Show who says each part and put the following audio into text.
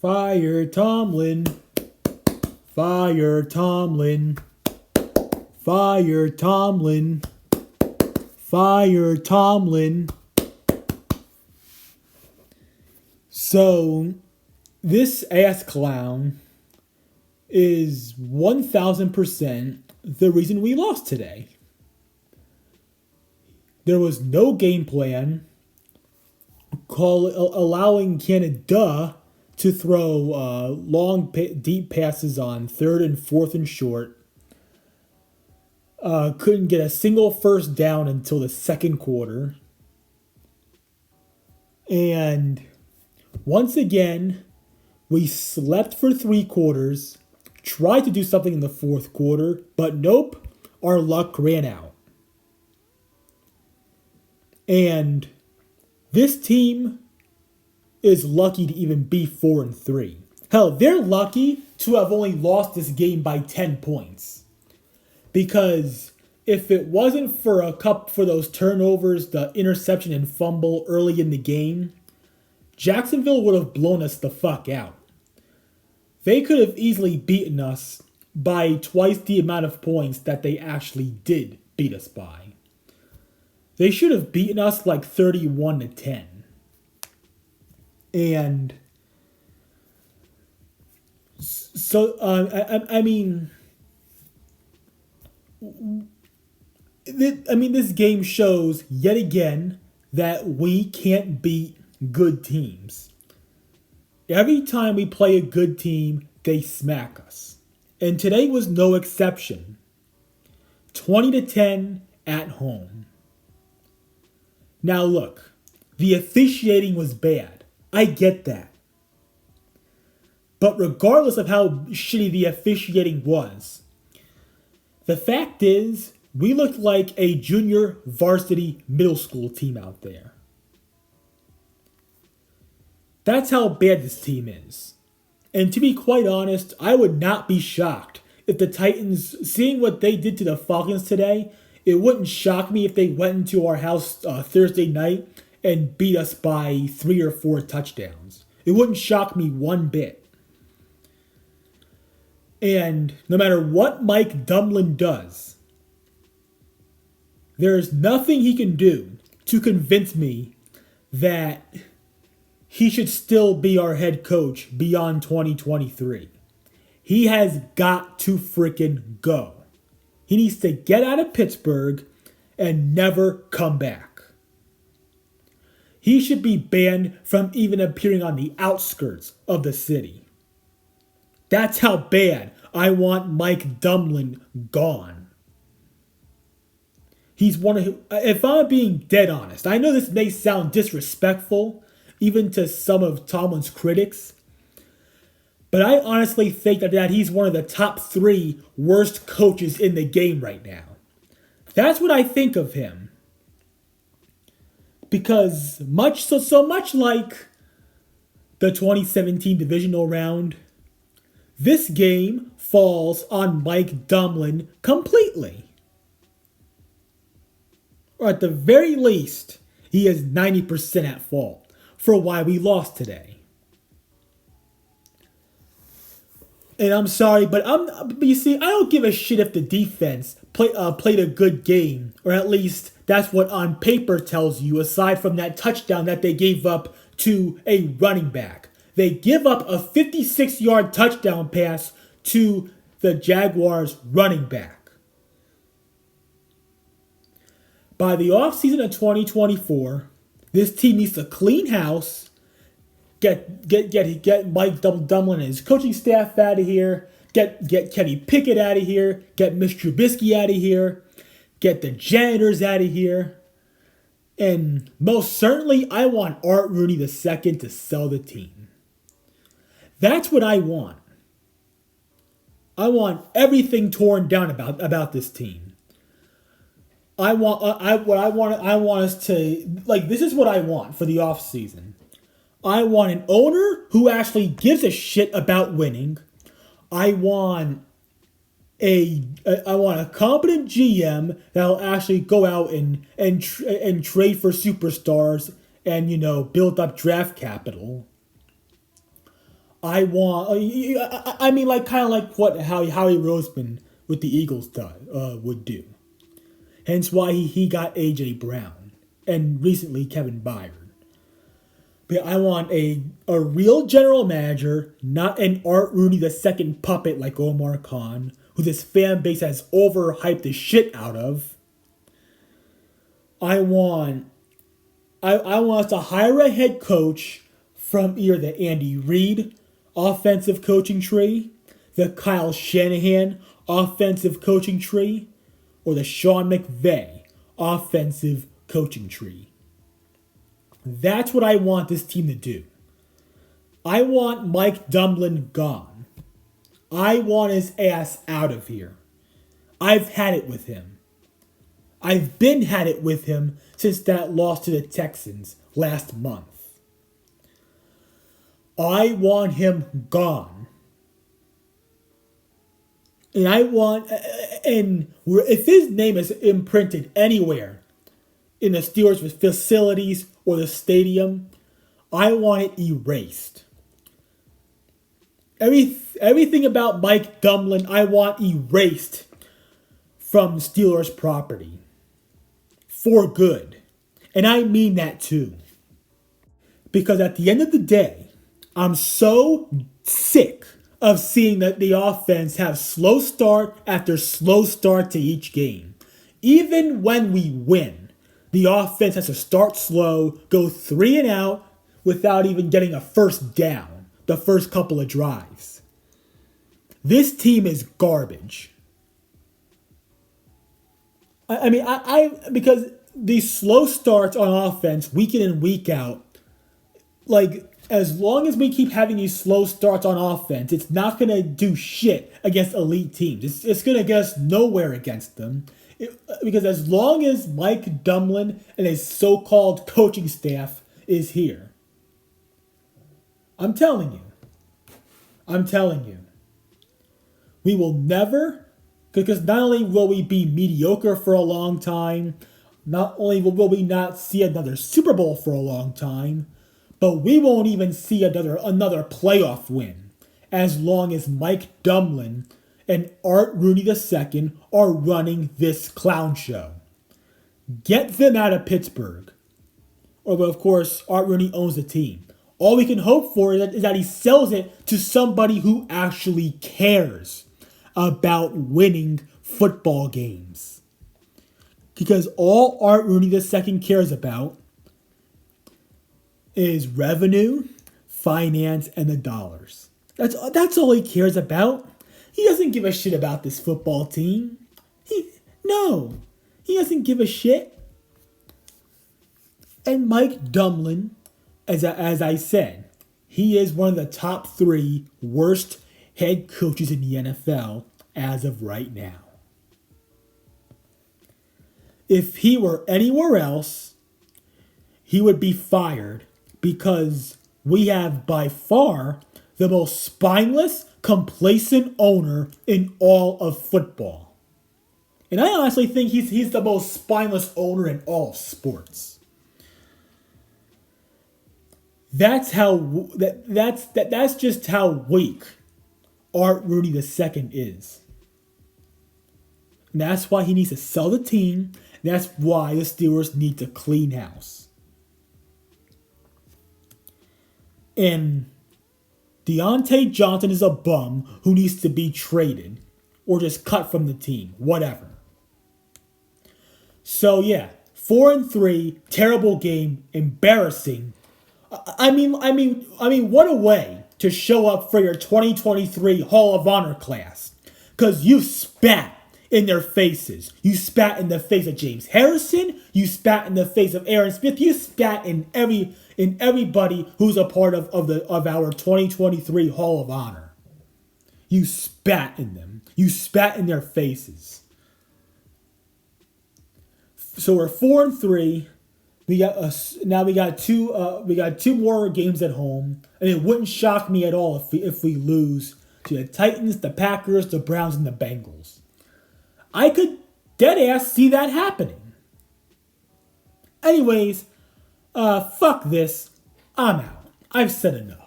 Speaker 1: Fire Tomlin. Fire Tomlin. Fire Tomlin. Fire Tomlin. So, this ass clown is 1000% the reason we lost today. There was no game plan allowing Canada to throw long, deep passes on third and fourth and short. Couldn't get a single first down until the second quarter. And once again, we slept for 3 quarters, tried to do something in the fourth quarter, but nope, our luck ran out. And this team is lucky to even be 4-3. Hell, they're lucky to have only lost this game by 10 points. Because if it wasn't for those turnovers, the interception and fumble early in the game, Jacksonville would have blown us the fuck out. They could have easily beaten us by twice the amount of points that they actually did beat us by. They should have beaten us like 31-10. And so, this game shows yet again that we can't beat good teams. Every time we play a good team, they smack us. And today was no exception. 20-10 at home. Now look, the officiating was bad. I get that. But regardless of how shitty the officiating was, the fact is, we looked like a junior varsity middle school team out there. That's how bad this team is. And to be quite honest, I would not be shocked if the Titans, seeing what they did to the Falcons today, it wouldn't shock me if they went into our house Thursday night and beat us by 3 or 4 touchdowns. It wouldn't shock me one bit. And no matter what Mike Dumblin does, there's nothing he can do to convince me that he should still be our head coach beyond 2023. He has got to freaking go. He needs to get out of Pittsburgh and never come back. He should be banned from even appearing on the outskirts of the city. That's how bad I want Mike Dumblin gone. He's one of, if I'm being dead honest, I know this may sound disrespectful, even to some of Tomlin's critics, but I honestly think that he's one of the top 3 worst coaches in the game right now. That's what I think of him. Because so much like the 2017 divisional round, this game falls on Mike Dumblin completely. Or at the very least, he is 90% at fault for why we lost today. And I'm sorry, but you see, I don't give a shit if the defense played a good game, or at least that's what on paper tells you, aside from that touchdown that they gave up to a running back. They give up a 56-yard touchdown pass to the Jaguars running back. By the offseason of 2024, this team needs to clean house, get Mike Dumblin and his coaching staff out of here, get Kenny Pickett out of here, get Mitch Trubisky out of here, get the janitors out of here, and most certainly I want Art Rooney II to sell the team. That's what I want. I want everything torn down about this team. I want us to, like, this is what I want for the offseason. I want an owner who actually gives a shit about winning. I want a competent GM that'll actually go out and trade for superstars and, build up draft capital. I mean, like kind of like what Howie Roseman with the Eagles would do. Hence why he got AJ Brown and recently Kevin Byard. But I want a real general manager, not an Art Rooney II puppet like Omar Khan, who this fan base has overhyped the shit out of. I want us to hire a head coach from either the Andy Reid offensive coaching tree, the Kyle Shanahan offensive coaching tree, or the Sean McVay offensive coaching tree. That's what I want this team to do. I want Mike Dumblin gone. I want his ass out of here. I've had it with him. I've been had it with him since that loss to the Texans last month. I want him gone. And if his name is imprinted anywhere in the Steelers' facilities or the stadium, I want it erased. Everything about Mike Dumblin, I want erased from Steelers property. For good. And I mean that too. Because at the end of the day, I'm so sick of seeing that the offense have slow start after slow start to each game. Even when we win, the offense has to start slow, go 3 and out without even getting a first down the first couple of drives. This team is garbage. Because these slow starts on offense, week in and week out, like, as long as we keep having these slow starts on offense, it's not going to do shit against elite teams. It's going to get us nowhere against them. Because as long as Mike Dumblin and his so-called coaching staff is here, I'm telling you, we will never, because not only will we be mediocre for a long time, not only will we not see another Super Bowl for a long time, but we won't even see another playoff win as long as Mike Dumblin and Art Rooney II are running this clown show. Get them out of Pittsburgh. Although, of course, Art Rooney owns the team. All we can hope for is that he sells it to somebody who actually cares about winning football games. Because all Art Rooney II cares about is revenue, finance, and the dollars. That's all he cares about. He doesn't give a shit about this football team. He doesn't give a shit. And Mike Dumblin, as I said, he is one of the top 3 worst head coaches in the NFL as of right now. If he were anywhere else, he would be fired because we have by far the most spineless, complacent owner in all of football. And I honestly think he's the most spineless owner in all of sports. That's just how weak Art Rooney II is. And that's why he needs to sell the team. That's why the Steelers need to clean house. And Deontay Johnson is a bum who needs to be traded or just cut from the team, whatever. So yeah, 4-3, terrible game, embarrassing. I mean, what a way to show up for your 2023 Hall of Honor class. Because you spat in their faces. You spat in the face of James Harrison. You spat in the face of Aaron Smith. You spat in everybody who's a part of our 2023 Hall of Honor. You spat in them. You spat in their faces. So we're 4-3. We got two more games at home, and it wouldn't shock me at all if we lose to the Titans, the Packers, the Browns, and the Bengals. I could dead ass see that happening. Anyways, fuck this. I'm out. I've said enough.